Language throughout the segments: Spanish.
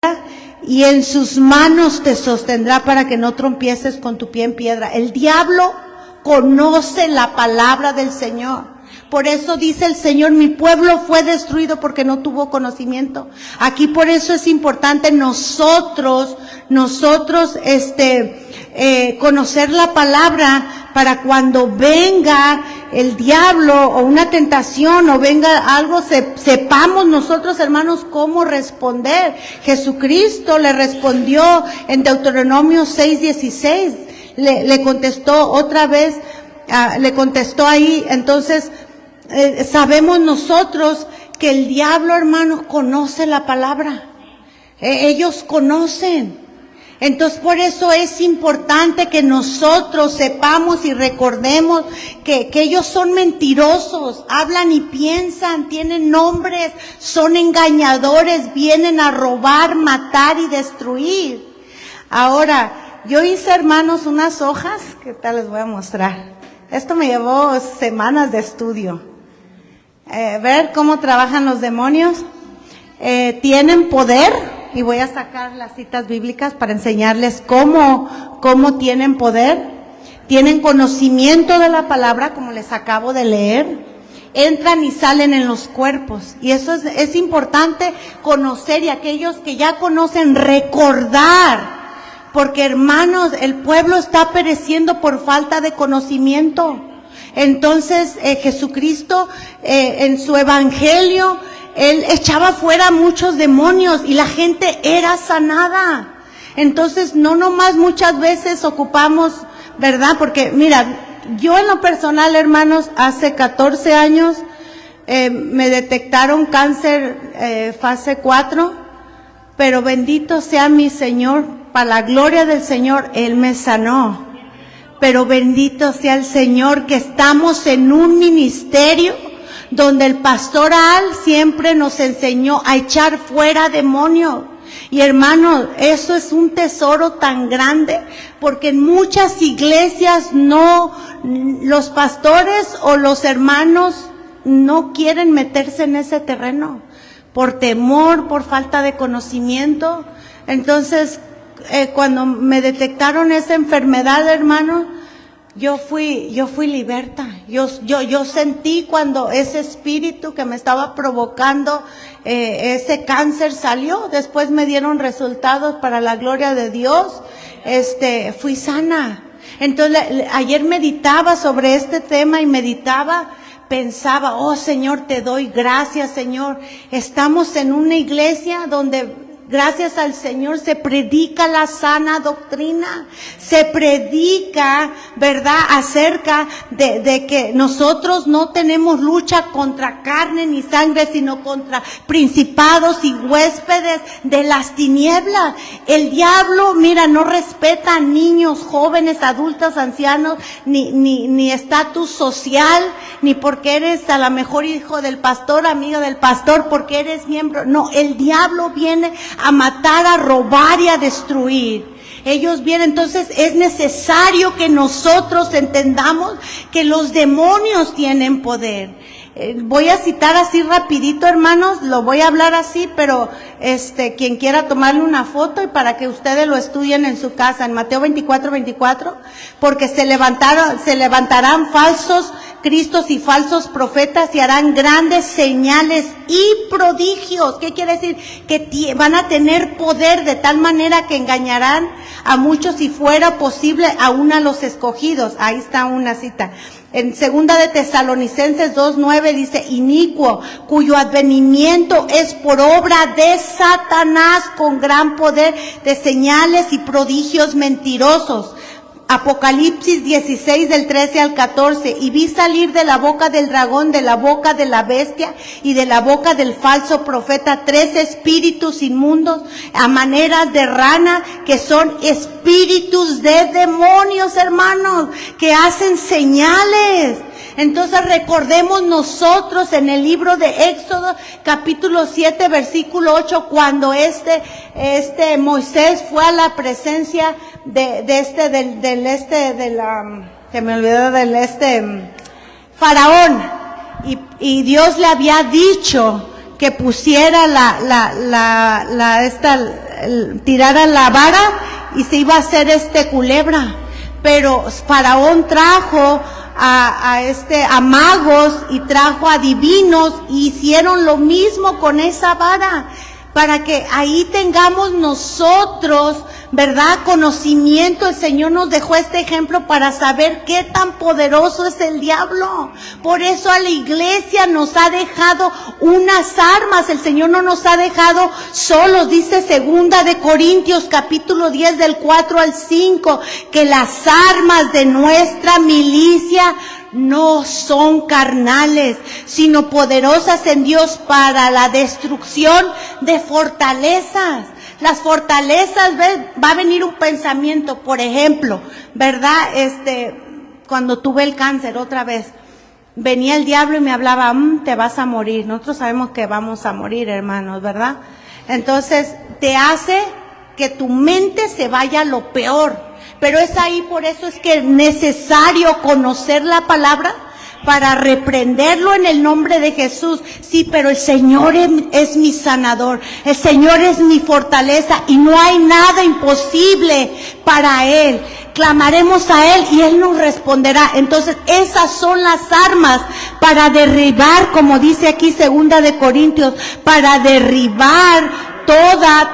roca y en sus manos te sostendrá para que no trompieces con tu pie en piedra. El diablo conoce la palabra del Señor. Por eso dice el Señor, mi pueblo fue destruido porque no tuvo conocimiento. Aquí por eso es importante nosotros conocer la palabra para cuando venga el diablo o una tentación o venga algo, sepamos nosotros, hermanos, cómo responder. Jesucristo le respondió en Deuteronomio 6:16, le contestó otra vez, le contestó ahí. Entonces, sabemos nosotros que el diablo, hermanos, conoce la palabra. Ellos conocen. Entonces, por eso es importante que nosotros sepamos y recordemos que ellos son mentirosos, hablan y piensan, tienen nombres, son engañadores, vienen a robar, matar y destruir. Ahora, yo hice, hermanos, unas hojas, ¿qué tal les voy a mostrar? Esto me llevó semanas de estudio. Ver cómo trabajan los demonios. Tienen poder. Y voy a sacar las citas bíblicas para enseñarles cómo tienen poder. Tienen conocimiento de la palabra, como les acabo de leer. Entran y salen en los cuerpos. Y eso es importante conocer, y aquellos que ya conocen, recordar. Porque, hermanos, el pueblo está pereciendo por falta de conocimiento. Entonces, Jesucristo, en su evangelio, Él echaba fuera muchos demonios y la gente era sanada. Entonces, no nomás muchas veces ocupamos, ¿verdad? Porque, mira, yo en lo personal, hermanos, hace 14 años me detectaron cáncer fase 4, pero bendito sea mi Señor, para la gloria del Señor, Él me sanó. Pero bendito sea el Señor que estamos en un ministerio donde el pastor Al siempre nos enseñó a echar fuera demonios. Y hermanos, eso es un tesoro tan grande, porque en muchas iglesias los pastores o los hermanos no quieren meterse en ese terreno, por temor, por falta de conocimiento. Entonces, cuando me detectaron esa enfermedad, hermanos, yo fui liberta. Yo sentí cuando ese espíritu que me estaba provocando ese cáncer salió. Después me dieron resultados para la gloria de Dios. Fui sana. Entonces, ayer meditaba sobre este tema y pensaba, oh Señor, te doy gracias, Señor. Estamos en una iglesia donde, gracias al Señor, se predica la sana doctrina, se predica, ¿verdad?, acerca de que nosotros no tenemos lucha contra carne ni sangre, sino contra principados y huéspedes de las tinieblas. El diablo, mira, no respeta a niños, jóvenes, adultos, ancianos, ni estatus social, ni porque eres a lo mejor hijo del pastor, amiga del pastor, porque eres miembro. No, el diablo viene a matar, a robar y a destruir. Ellos vienen. Entonces es necesario que nosotros entendamos que los demonios tienen poder. Voy a citar así rapidito, hermanos, lo voy a hablar así, pero quien quiera tomarle una foto y para que ustedes lo estudien en su casa, en Mateo 24:24, porque se levantarán falsos cristos y falsos profetas y harán grandes señales y prodigios. ¿Qué quiere decir? Que van a tener poder de tal manera que engañarán a muchos, si fuera posible, aún a los escogidos. Ahí está una cita. En segunda de Tesalonicenses 2:9 dice, inicuo, cuyo advenimiento es por obra de Satanás con gran poder de señales y prodigios mentirosos. Apocalipsis 16 del 13 al 14, y vi salir de la boca del dragón, de la boca de la bestia y de la boca del falso profeta 3 espíritus inmundos a maneras de rana, que son espíritus de demonios, hermanos, que hacen señales. Entonces recordemos nosotros en el libro de Éxodo, capítulo 7, versículo 8, cuando Moisés fue a la presencia Faraón, y Dios le había dicho que pusiera tirara la vara y se iba a hacer culebra. Pero Faraón trajo a magos y trajo a adivinos y hicieron lo mismo con esa vara, para que ahí tengamos nosotros, ¿verdad?, conocimiento. El Señor nos dejó este ejemplo para saber qué tan poderoso es el diablo. Por eso a la iglesia nos ha dejado unas armas. El Señor no nos ha dejado solos. Dice 2 de Corintios capítulo 10 del 4 al 5, que las armas de nuestra milicia no son carnales, sino poderosas en Dios para la destrucción de fortalezas. Las fortalezas, ¿ves? Va a venir un pensamiento, por ejemplo, ¿verdad? Cuando tuve el cáncer otra vez, venía el diablo y me hablaba, te vas a morir. Nosotros sabemos que vamos a morir, hermanos, ¿verdad? Entonces, te hace que tu mente se vaya a lo peor. Pero es ahí, por eso es que es necesario conocer la palabra para reprenderlo en el nombre de Jesús. Sí, pero el Señor es mi sanador, el Señor es mi fortaleza y no hay nada imposible para Él. Clamaremos a Él y Él nos responderá. Entonces, esas son las armas para derribar, como dice aquí 2 de Corintios, para derribar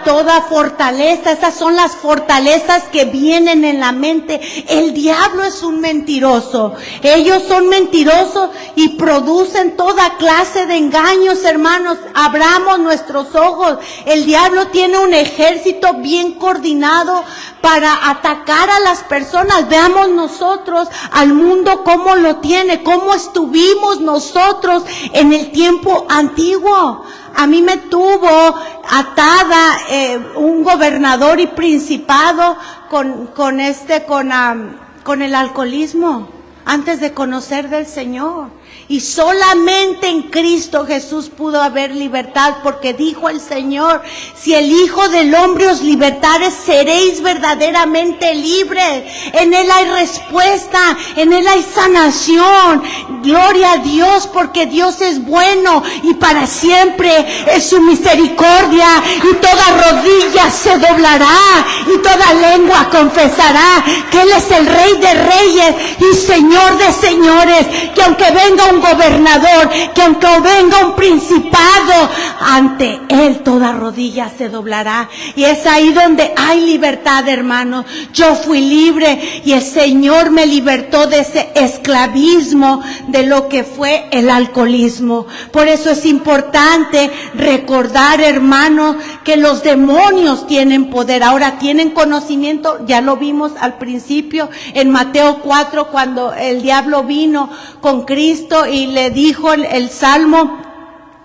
toda fortaleza. Esas son las fortalezas que vienen en la mente. El diablo es un mentiroso. Ellos son mentirosos y producen toda clase de engaños, hermanos. Abramos nuestros ojos. El diablo tiene un ejército bien coordinado para atacar a las personas. Veamos nosotros al mundo cómo lo tiene, cómo estuvimos nosotros en el tiempo antiguo. A mí me tuvo atada un gobernador y principado con el alcoholismo antes de conocer del Señor. Y solamente en Cristo Jesús pudo haber libertad, porque dijo el Señor, si el Hijo del Hombre os libertare, seréis verdaderamente libres. En Él hay respuesta, en Él hay sanación. Gloria a Dios, porque Dios es bueno y para siempre es su misericordia. Y toda rodilla se doblará y toda lengua confesará que Él es el Rey de Reyes y Señor de Señores. Que aunque venga un gobernador, que aunque venga un principado, ante Él toda rodilla se doblará. Y es ahí donde hay libertad, hermanos. Yo fui libre y el Señor me libertó de ese esclavismo, de lo que fue el alcoholismo. Por eso es importante recordar, hermanos, que los demonios tienen poder. Ahora tienen conocimiento, ya lo vimos al principio en Mateo 4, cuando el diablo vino con Cristo y le dijo el Salmo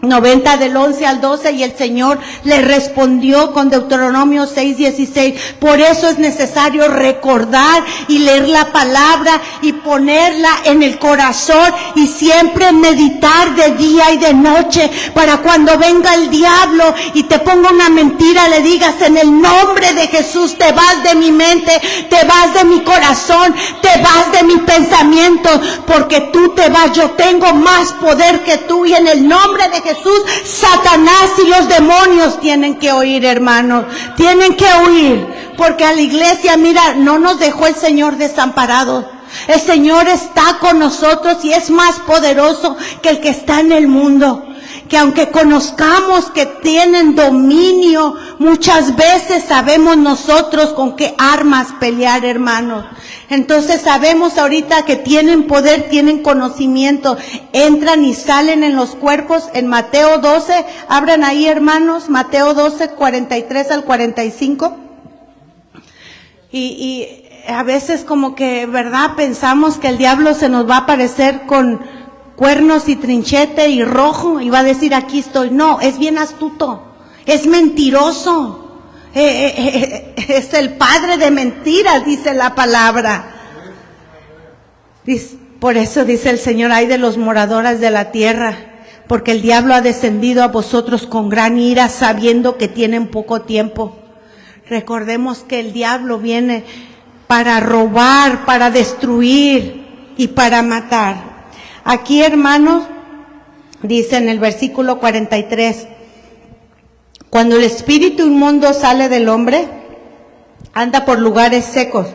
90 del 11 al 12, y el Señor le respondió con Deuteronomio 6:16. Por eso es necesario recordar y leer la palabra y ponerla en el corazón y siempre meditar de día y de noche, para cuando venga el diablo y te ponga una mentira, le digas: en el nombre de Jesús, te vas de mi mente, te vas de mi corazón, te vas de mi pensamiento, porque tú te vas, yo tengo más poder que tú. Y en el nombre de Jesús, Satanás y los demonios tienen que oír, hermanos, tienen que oír, porque a la iglesia, mira, no nos dejó el Señor desamparados. El Señor está con nosotros y es más poderoso que el que está en el mundo. Que aunque conozcamos que tienen dominio, muchas veces sabemos nosotros con qué armas pelear, hermanos. Entonces sabemos ahorita que tienen poder, tienen conocimiento, entran y salen en los cuerpos. En Mateo 12, abran ahí, hermanos, Mateo 12, 43 al 45. Y a veces como que, ¿verdad?, pensamos que el diablo se nos va a aparecer con cuernos y trinchete y rojo y va a decir: aquí estoy. No, es bien astuto, es mentiroso. Es el padre de mentiras, dice la palabra. Por eso dice el Señor: ay de los moradores de la tierra, porque el diablo ha descendido a vosotros con gran ira, sabiendo que tienen poco tiempo. Recordemos que el diablo viene para robar, para destruir y para matar. Aquí, hermanos, dice en el versículo 43: Cuando el espíritu inmundo sale del hombre, anda por lugares secos,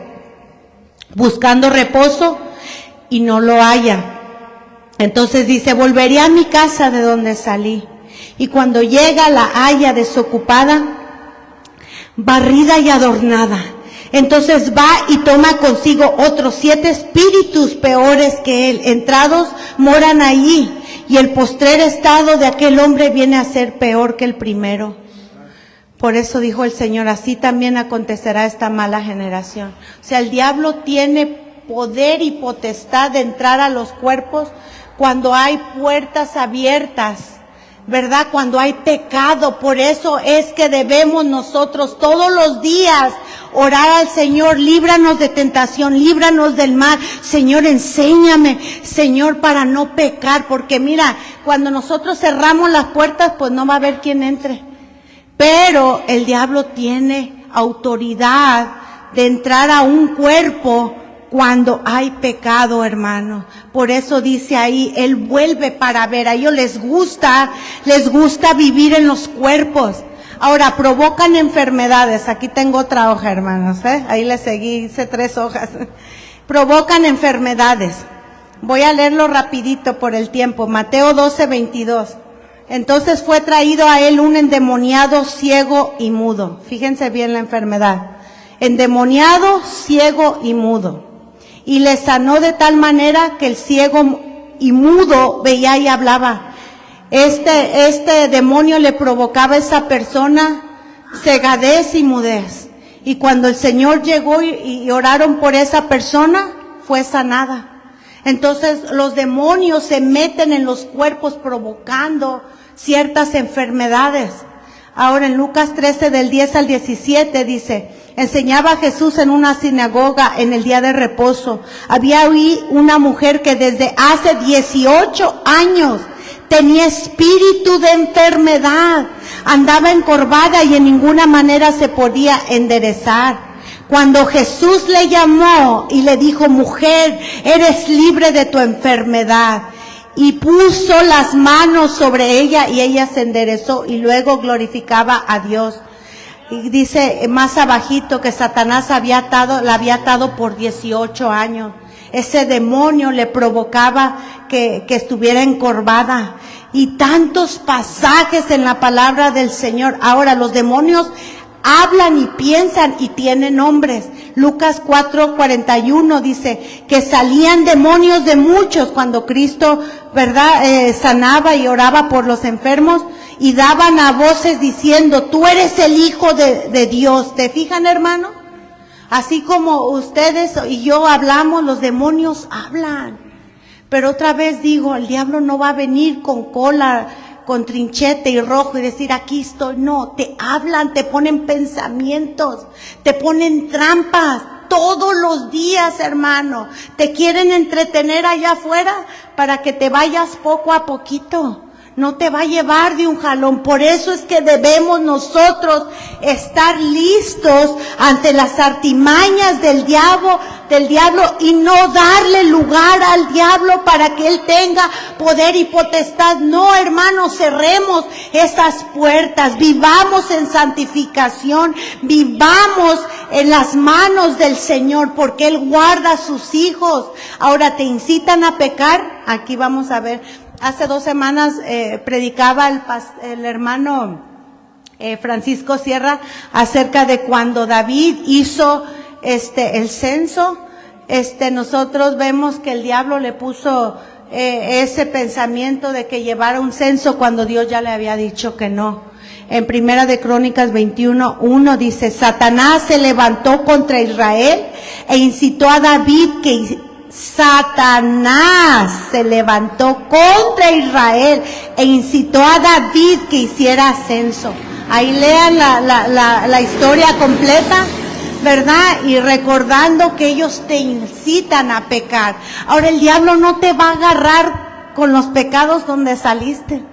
buscando reposo y no lo halla. Entonces dice, volveré a mi casa de donde salí. Y cuando llega la halla desocupada, barrida y adornada. Entonces va y toma consigo otros 7 espíritus peores que él. Entrados moran allí. Y el postrer estado de aquel hombre viene a ser peor que el primero. Por eso dijo el Señor, así también acontecerá esta mala generación. O sea, el diablo tiene poder y potestad de entrar a los cuerpos cuando hay puertas abiertas, ¿verdad? Cuando hay pecado. Por eso es que debemos nosotros todos los días orar al Señor, líbranos de tentación, líbranos del mal. Señor, enséñame, Señor, para no pecar. Porque mira, cuando nosotros cerramos las puertas, pues no va a haber quien entre. Pero el diablo tiene autoridad de entrar a un cuerpo cuando hay pecado, hermano. Por eso dice ahí, Él vuelve para ver. A ellos les gusta vivir en los cuerpos. Ahora, provocan enfermedades. Aquí tengo otra hoja, hermanos, ahí les seguí, hice 3 hojas. Provocan enfermedades. Voy a leerlo rapidito por el tiempo. Mateo 12:22. Entonces fue traído a él un endemoniado, ciego y mudo. Fíjense bien la enfermedad. Endemoniado, ciego y mudo. Y le sanó de tal manera que el ciego y mudo veía y hablaba. Este demonio le provocaba a esa persona cegadez y mudez. Y cuando el Señor llegó y oraron por esa persona, fue sanada. Entonces los demonios se meten en los cuerpos provocando ciertas enfermedades. Ahora en Lucas 13 del 10 al 17 dice, enseñaba Jesús en una sinagoga en el día de reposo. Había ahí una mujer que desde hace 18 años tenía espíritu de enfermedad, andaba encorvada y en ninguna manera se podía enderezar. Cuando Jesús le llamó y le dijo, mujer, eres libre de tu enfermedad, y puso las manos sobre ella y ella se enderezó y luego glorificaba a Dios. Y dice más abajito que Satanás la había atado por 18 años. Ese demonio le provocaba que estuviera encorvada. Y tantos pasajes en la palabra del Señor. Ahora los demonios hablan y piensan y tienen nombres. Lucas 4:41 dice que salían demonios de muchos cuando Cristo, ¿verdad? Sanaba y oraba por los enfermos y daban a voces diciendo, tú eres el Hijo de Dios. ¿Te fijan, hermano? Así como ustedes y yo hablamos, los demonios hablan. Pero otra vez digo, el diablo no va a venir con cola, con trinchete y rojo y decir, aquí estoy. No, te hablan, te ponen pensamientos, te ponen trampas todos los días, hermano. Te quieren entretener allá afuera para que te vayas poco a poquito. No te va a llevar de un jalón. Por eso es que debemos nosotros estar listos ante las artimañas del diablo y no darle lugar al diablo para que él tenga poder y potestad. No, hermanos, cerremos esas puertas, vivamos en santificación, vivamos en las manos del Señor, porque Él guarda a sus hijos. Ahora, ¿te incitan a pecar? Aquí vamos a ver. Hace 2 semanas predicaba el hermano Francisco Sierra acerca de cuando David hizo el censo. Nosotros vemos que el diablo le puso ese pensamiento de que llevara un censo cuando Dios ya le había dicho que no. En Primera de Crónicas 21:1 dice, Satanás se levantó contra Israel e incitó a David Satanás se levantó contra Israel e incitó a David que hiciera censo. Ahí lean la historia completa, ¿verdad? Y recordando que ellos te incitan a pecar. Ahora el diablo no te va a agarrar con los pecados donde saliste.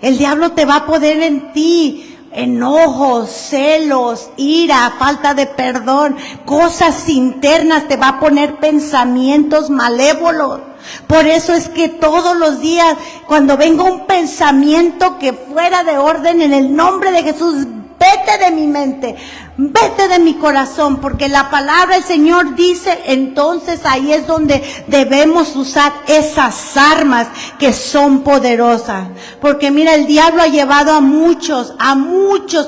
El diablo te va a poner en ti enojos, celos, ira, falta de perdón, cosas internas, te va a poner pensamientos malévolos. Por eso es que todos los días, cuando venga un pensamiento que fuera de orden, en el nombre de Jesús, vete de mi mente, vete de mi corazón, porque la palabra del Señor dice, entonces ahí es donde debemos usar esas armas que son poderosas. Porque mira, el diablo ha llevado a muchos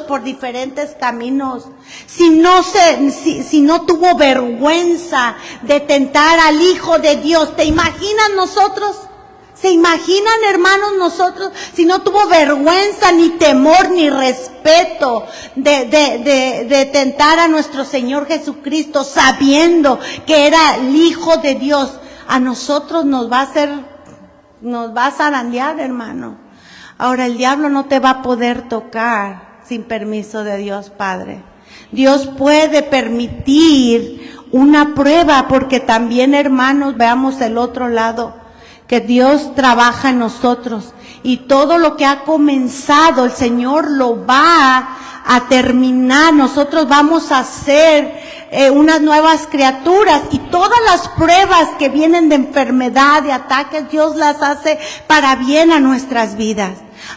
por diferentes caminos. Si no tuvo vergüenza de tentar al Hijo de Dios, ¿te imaginas nosotros? ¿Se imaginan, hermanos, nosotros, si no tuvo vergüenza, ni temor, ni respeto de tentar a nuestro Señor Jesucristo, sabiendo que era el Hijo de Dios? A nosotros nos va a zarandear, hermano. Ahora, el diablo no te va a poder tocar sin permiso de Dios Padre. Dios puede permitir una prueba, porque también, hermanos, veamos el otro lado, que Dios trabaja en nosotros, y todo lo que ha comenzado el Señor lo va a terminar. Nosotros vamos a ser unas nuevas criaturas, y todas las pruebas que vienen de enfermedad, de ataques, Dios las hace para bien a nuestras vidas.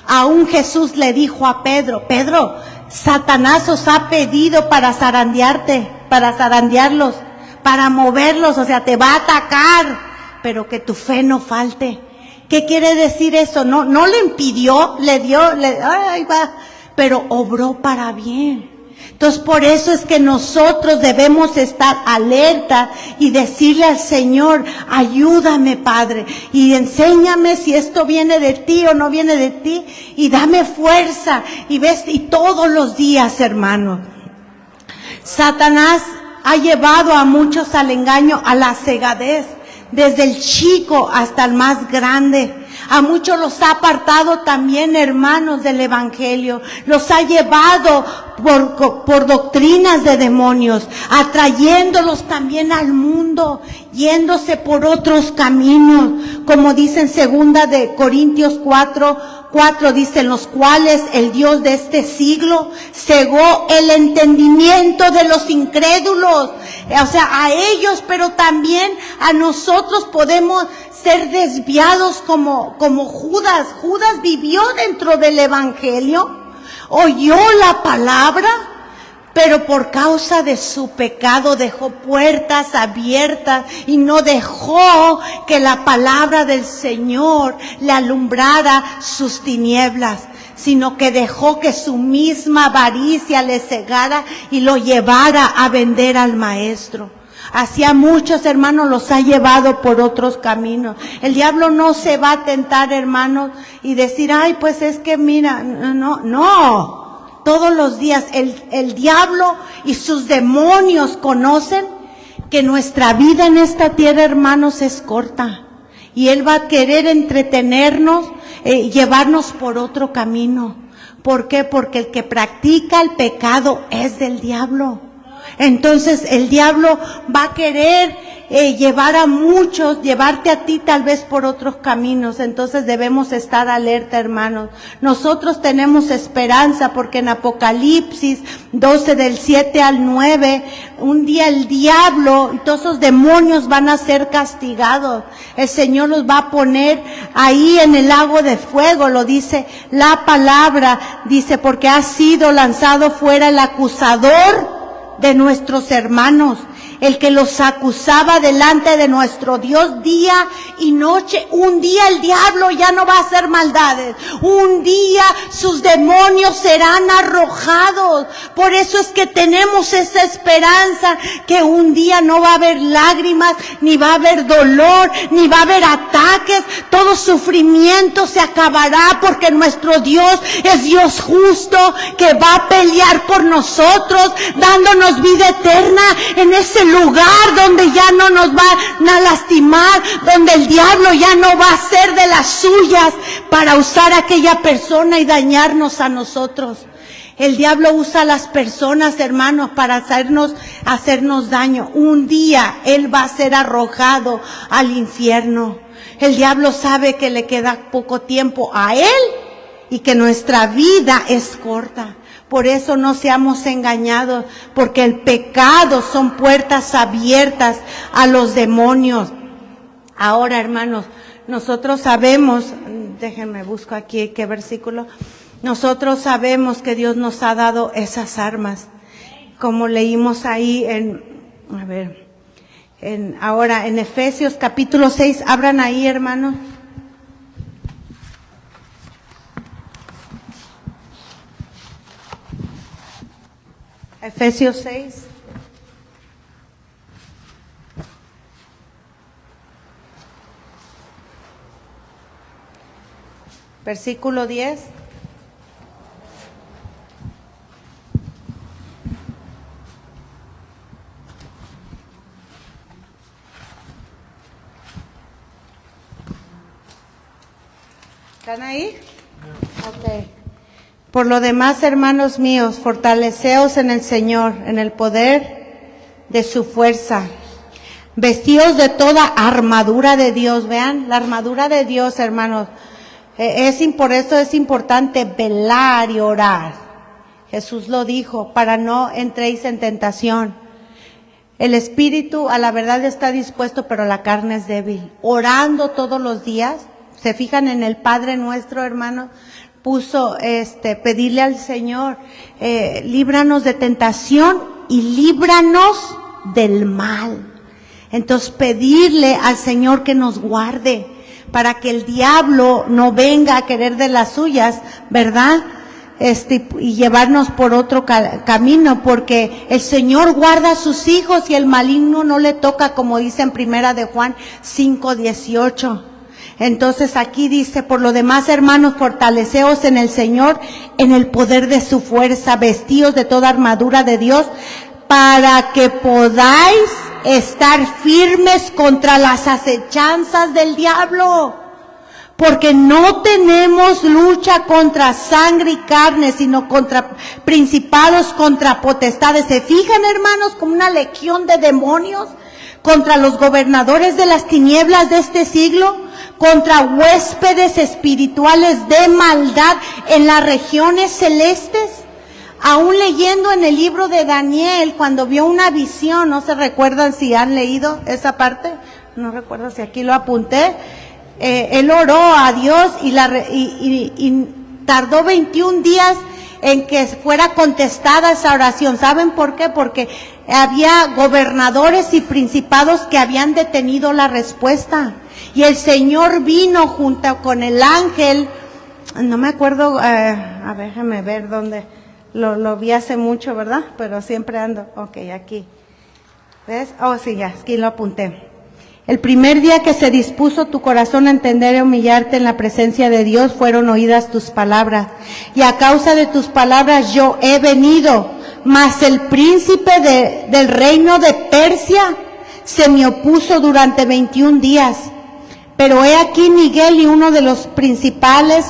Aún Jesús le dijo a Pedro: Pedro, Satanás os ha pedido para zarandearlos, para moverlos, o sea, te va a atacar, pero que tu fe no falte. ¿Qué quiere decir eso? No le impidió, ahí va, pero obró para bien. Entonces, por eso es que nosotros debemos estar alerta y decirle al Señor: ayúdame, Padre, y enséñame si esto viene de ti o no viene de ti, y dame fuerza. Y todos los días, hermano, Satanás ha llevado a muchos al engaño, a la cegadez, desde el chico hasta el más grande. A muchos los ha apartado también, hermanos, del Evangelio. Los ha llevado por doctrinas de demonios, atrayéndolos también al mundo, yéndose por otros caminos. Como dice en 2 de Corintios 4:4, dice: en los cuales el Dios de este siglo cegó el entendimiento de los incrédulos. O sea, a ellos, pero también a nosotros podemos ser desviados como Judas. Judas vivió dentro del Evangelio, oyó la palabra, pero por causa de su pecado dejó puertas abiertas y no dejó que la palabra del Señor le alumbrara sus tinieblas, sino que dejó que su misma avaricia le cegara y lo llevara a vender al maestro. Así a muchos, hermanos, los ha llevado por otros caminos. El diablo no se va a tentar, hermanos, y decir: ay, pues es que mira, no. Todos los días el diablo y sus demonios conocen que nuestra vida en esta tierra, hermanos, es corta. Y él va a querer entretenernos, llevarnos por otro camino. ¿Por qué? Porque el que practica el pecado es del diablo. Entonces el diablo va a querer llevar a muchos, llevarte a ti tal vez por otros caminos. Entonces debemos estar alerta, hermanos. Nosotros tenemos esperanza, porque en Apocalipsis 12 del 7 al 9, un día el diablo y todos esos demonios van a ser castigados. El Señor los va a poner ahí en el lago de fuego, lo dice la palabra. Dice: porque ha sido lanzado fuera el acusador de nuestros hermanos, el que los acusaba delante de nuestro Dios día y noche. Un día el diablo ya no va a hacer maldades. Un día sus demonios serán arrojados. Por eso es que tenemos esa esperanza, que un día no va a haber lágrimas, ni va a haber dolor, ni va a haber ataques. Todo sufrimiento se acabará, porque nuestro Dios es Dios justo, que va a pelear por nosotros, dándonos vida eterna en ese lugar donde ya no nos van a lastimar, donde el diablo ya no va a hacer de las suyas para usar a aquella persona y dañarnos a nosotros. El diablo usa a las personas, hermanos, para hacernos daño. Un día él va a ser arrojado al infierno. El diablo sabe que le queda poco tiempo a él y que nuestra vida es corta. Por eso no seamos engañados, porque el pecado son puertas abiertas a los demonios. Ahora, hermanos, nosotros sabemos, déjenme busco aquí qué versículo, nosotros sabemos que Dios nos ha dado esas armas, como leímos ahí ahora en Efesios capítulo 6, abran ahí, hermanos. Efesios 6. Versículo 10. ¿Están ahí? Ok. Por lo demás, hermanos míos, fortaleceos en el Señor, en el poder de su fuerza. Vestidos de toda armadura de Dios. Vean, la armadura de Dios, hermanos. Por eso es importante velar y orar. Jesús lo dijo, para no entréis en tentación. El espíritu a la verdad está dispuesto, pero la carne es débil. Orando todos los días. Se fijan en el Padre Nuestro, hermano, puso pedirle al Señor, líbranos de tentación y líbranos del mal. Entonces pedirle al Señor que nos guarde para que el diablo no venga a querer de las suyas, ¿verdad? Y llevarnos por otro camino, porque el Señor guarda a sus hijos y el maligno no le toca, como dice en Primera de Juan 5:18. Entonces aquí dice, por lo demás, hermanos, fortaleceos en el Señor, en el poder de su fuerza, vestidos de toda armadura de Dios, para que podáis estar firmes contra las acechanzas del diablo. Porque no tenemos lucha contra sangre y carne, sino contra principados, contra potestades. ¿Se fijan, hermanos, como una legión de demonios? Contra los gobernadores de las tinieblas de este siglo, contra huéspedes espirituales de maldad en las regiones celestes. Aún leyendo en el libro de Daniel, cuando vio una visión, ¿no se recuerdan si han leído esa parte? No recuerdo si aquí lo apunté. Él oró a Dios y tardó 21 días en que fuera contestada esa oración. ¿Saben por qué? Porque había gobernadores y principados que habían detenido la respuesta. Y el Señor vino junto con el ángel, no me acuerdo, a ver, déjame ver dónde, lo vi hace mucho, ¿verdad? Pero siempre ando, ok, aquí. ¿Ves? Oh, sí, ya, aquí lo apunté. El primer día que se dispuso tu corazón a entender y humillarte en la presencia de Dios, fueron oídas tus palabras. Y a causa de tus palabras yo he venido, mas el príncipe del reino de Persia se me opuso durante 21 días. Pero he aquí Miguel, y uno de los principales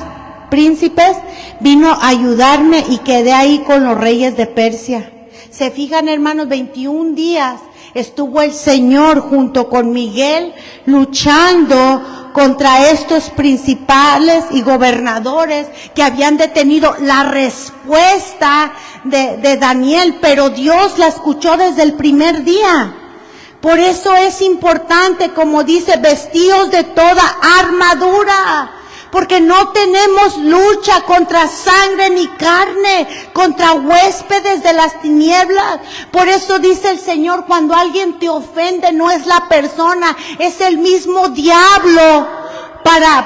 príncipes, vino a ayudarme y quedé ahí con los reyes de Persia. Se fijan, hermanos, 21 días estuvo el Señor junto con Miguel luchando contra estos principales y gobernadores que habían detenido la respuesta de Daniel, pero Dios la escuchó desde el primer día. Por eso es importante, como dice, vestidos de toda armadura, porque no tenemos lucha contra sangre ni carne, contra huéspedes de las tinieblas. Por eso dice el Señor, cuando alguien te ofende, no es la persona, es el mismo diablo.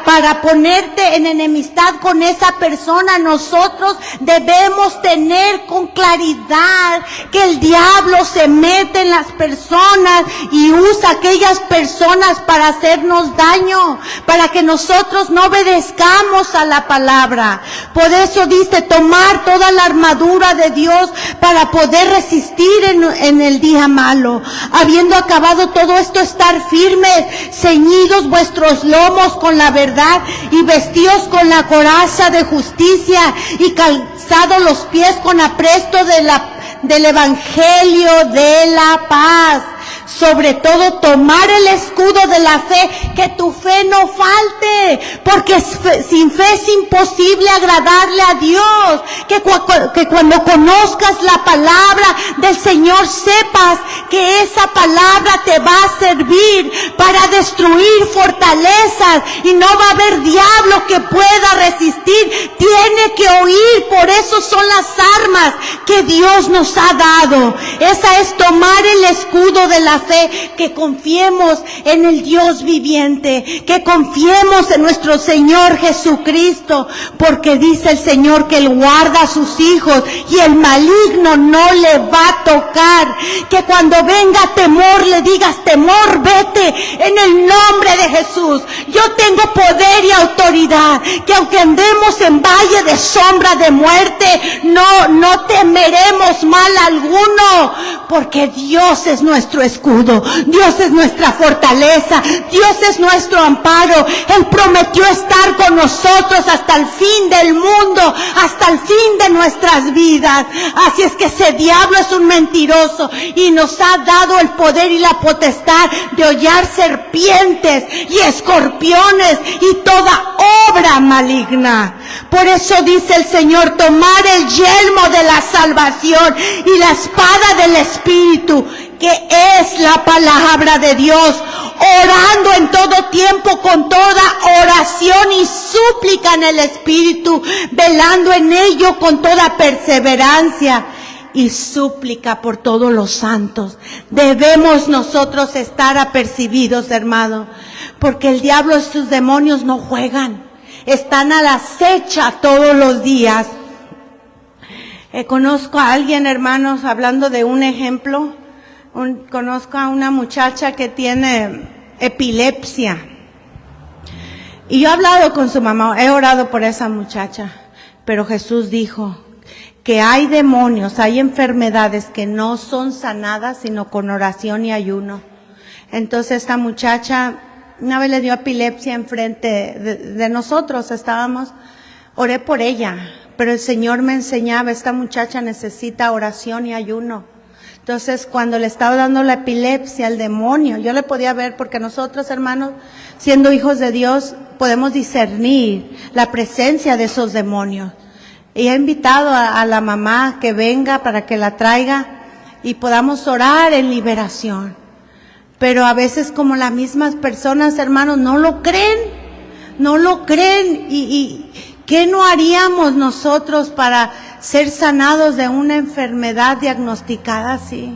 Para ponerte en enemistad con esa persona, nosotros debemos tener con claridad que el diablo se mete en las personas y usa aquellas personas para hacernos daño, para que nosotros no obedezcamos a la palabra. Por eso dice, tomar toda la armadura de Dios para poder resistir en el día malo. Habiendo acabado todo esto, estar firmes, ceñidos vuestros lomos con la verdad y vestidos con la coraza de justicia y calzados los pies con apresto del evangelio de la paz. sobre todo tomar el escudo de la fe, que tu fe no falte, porque sin fe es imposible agradarle a Dios, que cuando conozcas la palabra del Señor sepas que esa palabra te va a servir para destruir fortalezas y no va a haber diablo que pueda resistir. Tiene que oír, por eso son las armas que Dios nos ha dado. Esa es tomar el escudo de la fe, que confiemos en el Dios viviente, que confiemos en nuestro Señor Jesucristo, porque dice el Señor que Él guarda a sus hijos y el maligno no le va a tocar. Que cuando venga temor le digas: temor, vete en el nombre de Jesús. Yo tengo poder y autoridad, que aunque andemos en valle de sombra de muerte, no temeremos mal alguno, porque Dios es nuestro escudo, Dios es nuestra fortaleza, Dios es nuestro amparo. Él prometió estar con nosotros hasta el fin del mundo, hasta el fin de nuestras vidas. Así es que ese diablo es un mentiroso y nos ha dado el poder y la potestad de hollar serpientes y escorpiones y toda obra maligna. Por eso dice el Señor: tomar el yelmo de la salvación y la espada del Espíritu, que es la palabra de Dios, orando en todo tiempo con toda oración y súplica en el Espíritu, velando en ello con toda perseverancia y súplica por todos los santos. Debemos nosotros estar apercibidos, hermano, porque el diablo y sus demonios no juegan, están a la acecha todos los días. Conozco a alguien, hermanos, hablando de un ejemplo, conozco a una muchacha que tiene epilepsia. Y yo he hablado con su mamá, he orado por esa muchacha, pero Jesús dijo que hay demonios, hay enfermedades que no son sanadas sino con oración y ayuno. Entonces esta muchacha una vez le dio epilepsia enfrente de nosotros, oré por ella, pero el Señor me enseñaba: esta muchacha necesita oración y ayuno. Entonces, cuando le estaba dando la epilepsia al demonio, yo le podía ver, porque nosotros, hermanos, siendo hijos de Dios, podemos discernir la presencia de esos demonios. Y he invitado a la mamá que venga para que la traiga y podamos orar en liberación. Pero a veces, como las mismas personas, hermanos, no lo creen. Y ¿qué no haríamos nosotros para ser sanados de una enfermedad diagnosticada así?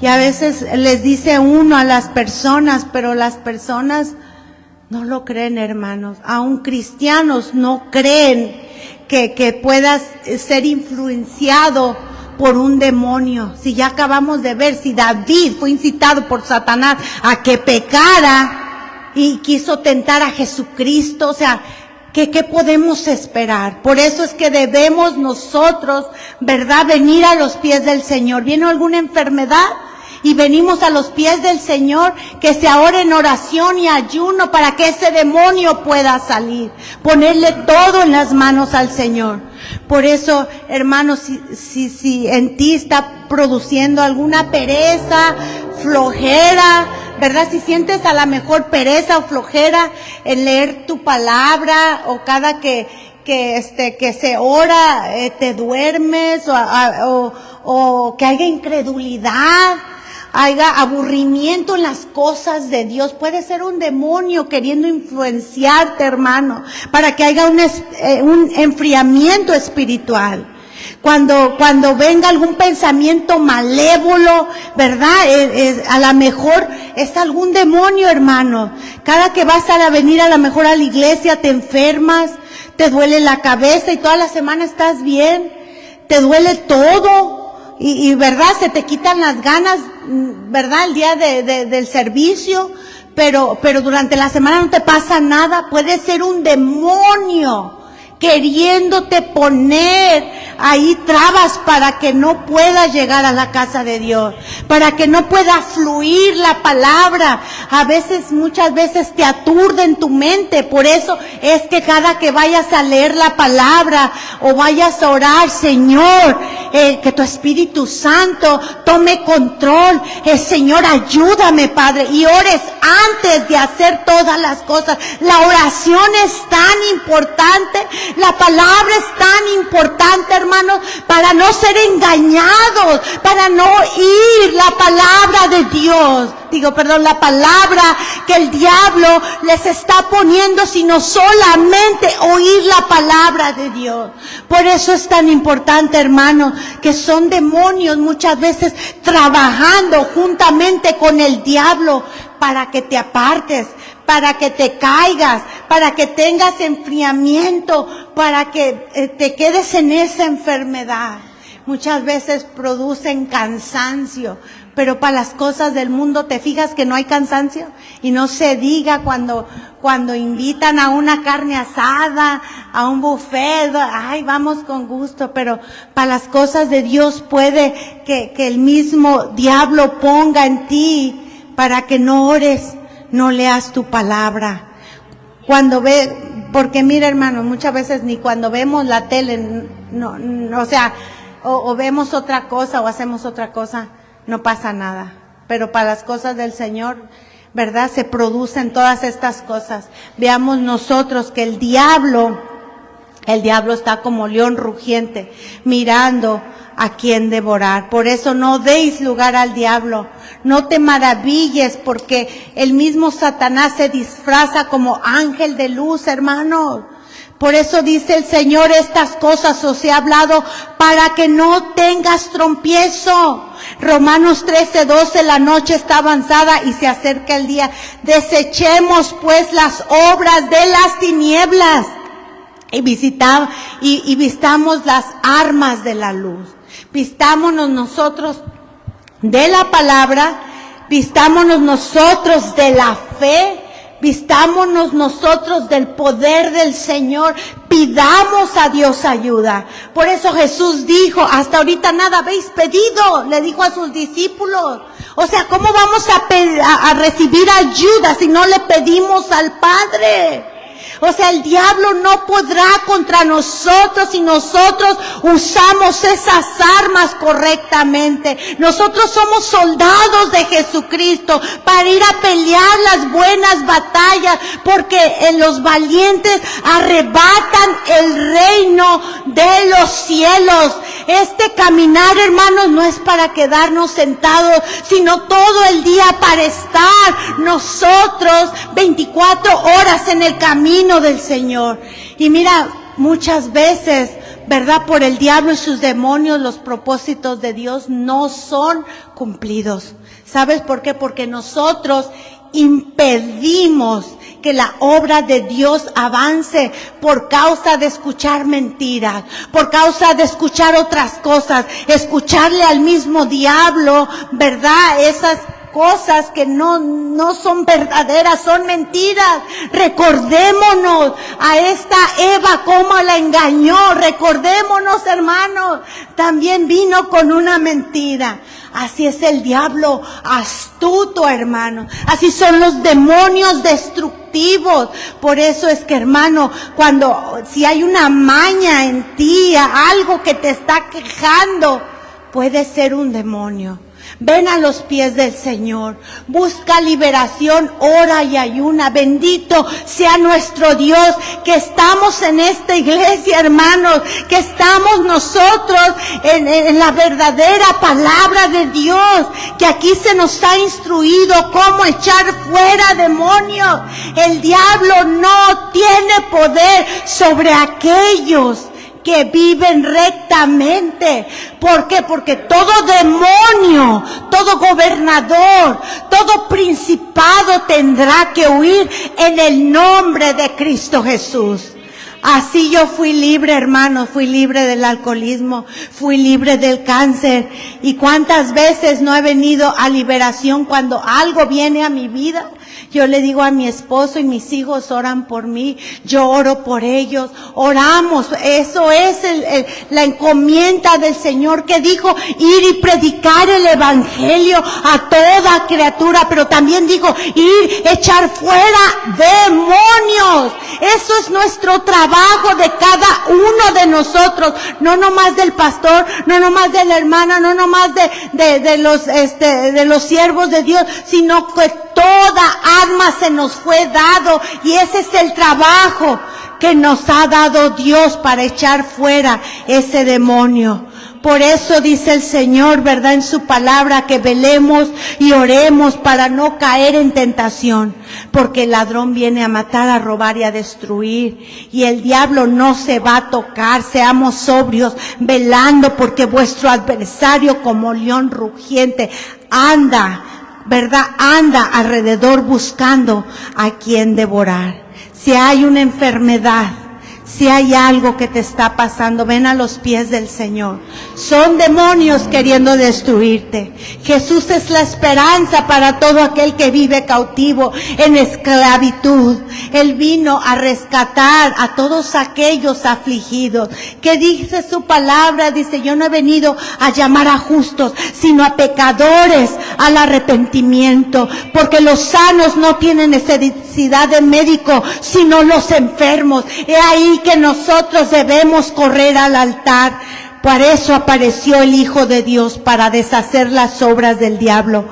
Y a veces les dice uno a las personas, pero las personas no lo creen, hermanos. Aún cristianos no creen que puedas ser influenciado por un demonio. Si ya acabamos de ver, si David fue incitado por Satanás a que pecara y quiso tentar a Jesucristo, o sea, ¿qué podemos esperar? Por eso es que debemos nosotros, ¿verdad?, venir a los pies del Señor. ¿Viene alguna enfermedad? Y venimos a los pies del Señor, que se ore en oración y ayuno para que ese demonio pueda salir. Ponerle todo en las manos al Señor. Por eso, hermanos, si en ti está produciendo alguna pereza, flojera, ¿verdad? Si sientes a la mejor pereza o flojera en leer tu palabra, o cada que se ora, te duermes, o que haya incredulidad, haya aburrimiento en las cosas de Dios, puede ser un demonio queriendo influenciarte, hermano, para que haya un enfriamiento espiritual. Cuando venga algún pensamiento malévolo, ¿verdad? A lo mejor es algún demonio, hermano. Cada que vas a venir a lo mejor a la iglesia te enfermas, te duele la cabeza y toda la semana estás bien, te duele todo. Y verdad, se te quitan las ganas, verdad, el día del servicio, pero durante la semana no te pasa nada. Puede ser un demonio queriéndote poner ahí trabas para que no puedas llegar a la casa de Dios, para que no pueda fluir la palabra. A veces, muchas veces te aturde en tu mente. Por eso es que cada que vayas a leer la palabra o vayas a orar, Señor, que tu Espíritu Santo tome control. Señor, ayúdame, Padre, y ores antes de hacer todas las cosas. La oración es tan importante, la palabra es tan importante, hermanos, para no ser engañados, para no oír la palabra de Dios. La palabra que el diablo les está poniendo, sino solamente oír la palabra de Dios. Por eso es tan importante, hermanos, que son demonios muchas veces trabajando juntamente con el diablo para que te apartes, para que te caigas, para que tengas enfriamiento, para que te quedes en esa enfermedad. Muchas veces producen cansancio, pero para las cosas del mundo, ¿te fijas que no hay cansancio? Y no se diga cuando invitan a una carne asada, a un buffet, ay, vamos con gusto, pero para las cosas de Dios puede que el mismo diablo ponga en ti para que no ores, no leas tu palabra. Porque mira, hermano, muchas veces ni cuando vemos la tele, o vemos otra cosa o hacemos otra cosa, no pasa nada. Pero para las cosas del Señor, ¿verdad? Se producen todas estas cosas. Veamos nosotros que el diablo está como león rugiente, mirando a quien devorar. Por eso no deis lugar al diablo. No te maravilles, porque el mismo Satanás se disfraza como ángel de luz, hermanos. Por eso dice el Señor, estas cosas os he hablado para que no tengas trompiezo. Romanos 13:12, la noche está avanzada y se acerca el día. Desechemos pues las obras de las tinieblas y vistamos las armas de la luz. Vistámonos nosotros de la palabra, vistámonos nosotros de la fe, vistámonos nosotros del poder del Señor, pidamos a Dios ayuda. Por eso Jesús dijo, hasta ahorita nada habéis pedido, le dijo a sus discípulos. O sea, ¿cómo vamos a recibir ayuda si no le pedimos al Padre? O sea, el diablo no podrá contra nosotros si nosotros usamos esas armas correctamente. Nosotros somos soldados de Jesucristo para ir a pelear las buenas batallas, porque los valientes arrebatan el reino de los cielos. Este caminar, hermanos, no es para quedarnos sentados, sino todo el día para estar nosotros 24 horas en el camino del Señor. Y mira, muchas veces, ¿verdad? Por el diablo y sus demonios, los propósitos de Dios no son cumplidos. ¿Sabes por qué? Porque nosotros impedimos que la obra de Dios avance por causa de escuchar mentiras, por causa de escuchar otras cosas, escucharle al mismo diablo, ¿verdad? Esas cosas que no son verdaderas, son mentiras. Recordémonos a esta Eva cómo la engañó. Recordémonos, hermanos, también vino con una mentira. Así es el diablo astuto, hermano. Así son los demonios destructivos. Por eso es que, hermano, si hay una maña en ti, algo que te está quejando, puede ser un demonio. Ven a los pies del Señor, busca liberación, ora y ayuna. Bendito sea nuestro Dios, que estamos en esta iglesia, hermanos, que estamos nosotros en la verdadera palabra de Dios, que aquí se nos ha instruido cómo echar fuera demonios. El diablo no tiene poder sobre aquellos que viven rectamente. ¿Por qué? Porque todo demonio, todo gobernador, todo principado tendrá que huir en el nombre de Cristo Jesús. Así yo fui libre, hermano, fui libre del alcoholismo, fui libre del cáncer. ¿Y cuántas veces no he venido a liberación cuando algo viene a mi vida? Yo le digo a mi esposo y mis hijos oran por mí, yo oro por ellos, oramos. Eso es la encomienda del Señor que dijo, ir y predicar el evangelio a toda criatura, pero también dijo, ir, echar fuera demonios. Eso es nuestro trabajo de cada uno de nosotros, no nomás del pastor, no nomás de la hermana, no nomás de los siervos de Dios, sino que toda alma se nos fue dado, y ese es el trabajo que nos ha dado Dios para echar fuera ese demonio. Por eso dice el Señor, ¿verdad?, en su palabra, que velemos y oremos para no caer en tentación, porque el ladrón viene a matar, a robar y a destruir, y el diablo no se va a tocar. Seamos sobrios, velando, porque vuestro adversario, como león rugiente, anda, ¿verdad?, anda alrededor buscando a quien devorar. Si hay una enfermedad, si hay algo que te está pasando, ven a los pies del Señor. Son demonios queriendo destruirte. Jesús es la esperanza para todo aquel que vive cautivo en esclavitud. Él vino a rescatar a todos aquellos afligidos. ¿Qué dice su palabra? Dice, yo no he venido a llamar a justos, sino a pecadores al arrepentimiento, porque los sanos no tienen necesidad de médico, sino los enfermos. He ahí que nosotros debemos correr al altar. Por eso apareció el Hijo de Dios, para deshacer las obras del diablo.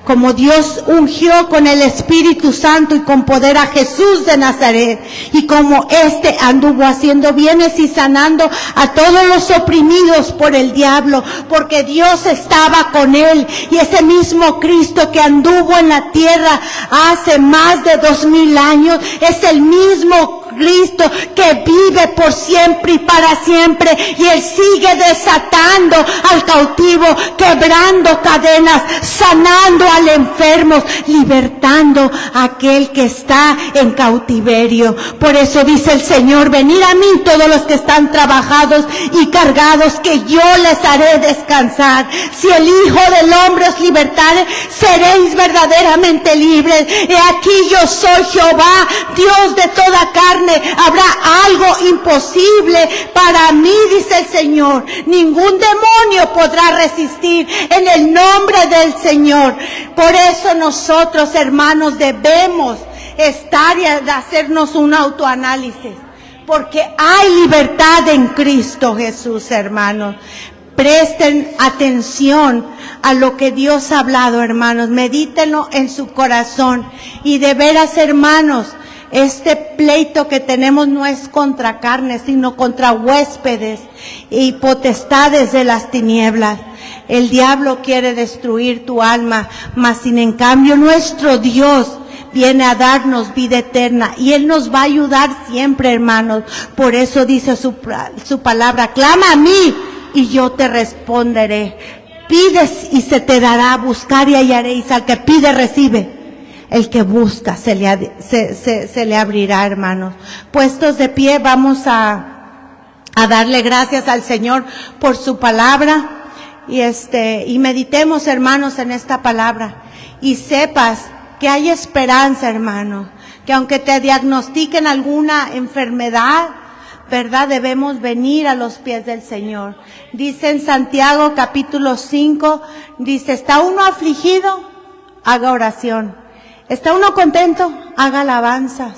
Como Dios ungió con el Espíritu Santo y con poder a Jesús de Nazaret, y como éste anduvo haciendo bienes y sanando a todos los oprimidos por el diablo, porque Dios estaba con él. Y ese mismo Cristo que anduvo en la tierra hace más de 2000 años, es el mismo Cristo que vive por siempre y para siempre, y Él sigue desatando al cautivo, quebrando cadenas, sanando al enfermo, libertando a aquel que está en cautiverio. Por eso dice el Señor, venid a mí todos los que están trabajados y cargados, que yo les haré descansar. Si el Hijo del Hombre os libertare, seréis verdaderamente libres. He aquí yo soy Jehová, Dios de toda carne. Habrá algo imposible para mí, dice el Señor. Ningún demonio podrá resistir en el nombre del Señor. Por eso nosotros, hermanos, debemos estar y hacernos un autoanálisis, porque hay libertad en Cristo Jesús, hermanos. Presten atención a lo que Dios ha hablado, hermanos. Medítenlo en su corazón. Y de veras, hermanos, este pleito que tenemos no es contra carne, sino contra huéspedes y potestades de las tinieblas. El diablo quiere destruir tu alma, mas sin en cambio nuestro Dios viene a darnos vida eterna, y Él nos va a ayudar siempre, hermanos. Por eso dice su palabra, clama a mí y yo te responderé. Pides y se te dará, buscar y hallaréis, al que pide recibe. El que busca se le abrirá, hermanos. Puestos de pie, vamos a darle gracias al Señor por su palabra, y meditemos, hermanos, en esta palabra, y sepas que hay esperanza, hermano, que aunque te diagnostiquen alguna enfermedad, ¿verdad?, debemos venir a los pies del Señor. Dice en Santiago capítulo 5, dice, ¿está uno afligido? Haga oración. ¿Está uno contento? Haga alabanzas.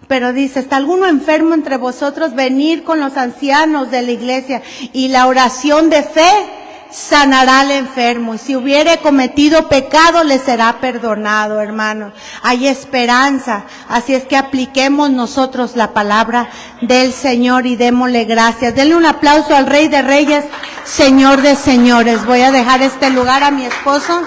Pero dice, ¿está alguno enfermo entre vosotros? Venid con los ancianos de la iglesia, y la oración de fe sanará al enfermo, y si hubiere cometido pecado le será perdonado, hermano. Hay esperanza, así es que apliquemos nosotros la palabra del Señor y démosle gracias. Denle un aplauso al Rey de Reyes, Señor de Señores. Voy a dejar este lugar a mi esposo.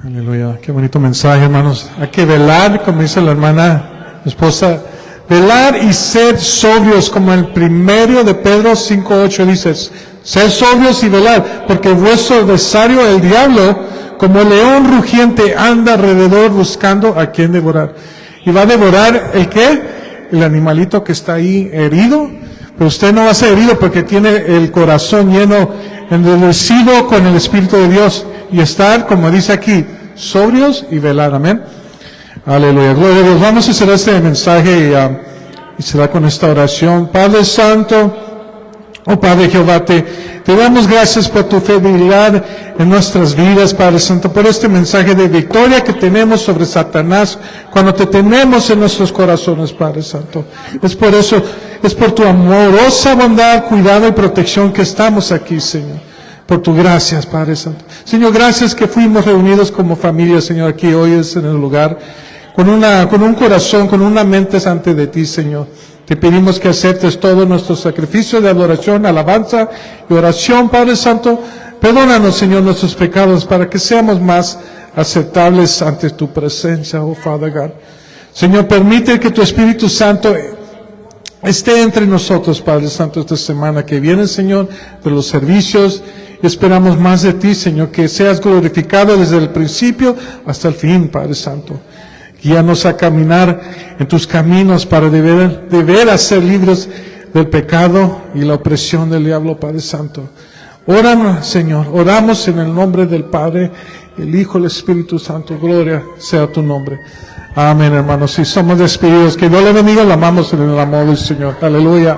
Aleluya, qué bonito mensaje, hermanos. Hay que velar, como dice la hermana, mi esposa, velar y ser sobrios, como el primero de Pedro 5:8 dice, ser sobrios y velar, porque vuestro adversario, el diablo, como león rugiente, anda alrededor buscando a quien devorar. Y va a devorar ¿el qué? El animalito que está ahí herido, pero usted no va a ser herido porque tiene el corazón lleno, endurecido con el Espíritu de Dios, y estar, como dice aquí, sobrios y velar. Amén. Aleluya. Gloria a Dios. Vamos a hacer este mensaje y será con esta oración. Padre Santo, oh Padre Jehová, te damos gracias por tu fidelidad en nuestras vidas, Padre Santo, por este mensaje de victoria que tenemos sobre Satanás cuando te tenemos en nuestros corazones, Padre Santo. Es por eso, es por tu amorosa bondad, cuidado y protección que estamos aquí, Señor. Por tu gracias, Padre Santo. Señor, gracias que fuimos reunidos como familia, Señor, aquí hoy en el lugar, con un corazón, con una mente ante de ti, Señor. Te pedimos que aceptes todo nuestro sacrificio de adoración, alabanza y oración, Padre Santo. Perdónanos, Señor, nuestros pecados para que seamos más aceptables ante tu presencia, oh Father God. Señor, permite que tu Espíritu Santo esté entre nosotros, Padre Santo, esta semana que viene, Señor, de los servicios. Esperamos más de ti, Señor, que seas glorificado desde el principio hasta el fin, Padre Santo. Guíanos a caminar en tus caminos para de veras ser libres del pecado y la opresión del diablo, Padre Santo. Órame, Señor, oramos en el nombre del Padre, el Hijo, el Espíritu Santo. Gloria sea tu nombre. Amén, hermanos. Si somos despedidos, que Dios le bendiga, lo amamos en el amor del Señor. Aleluya.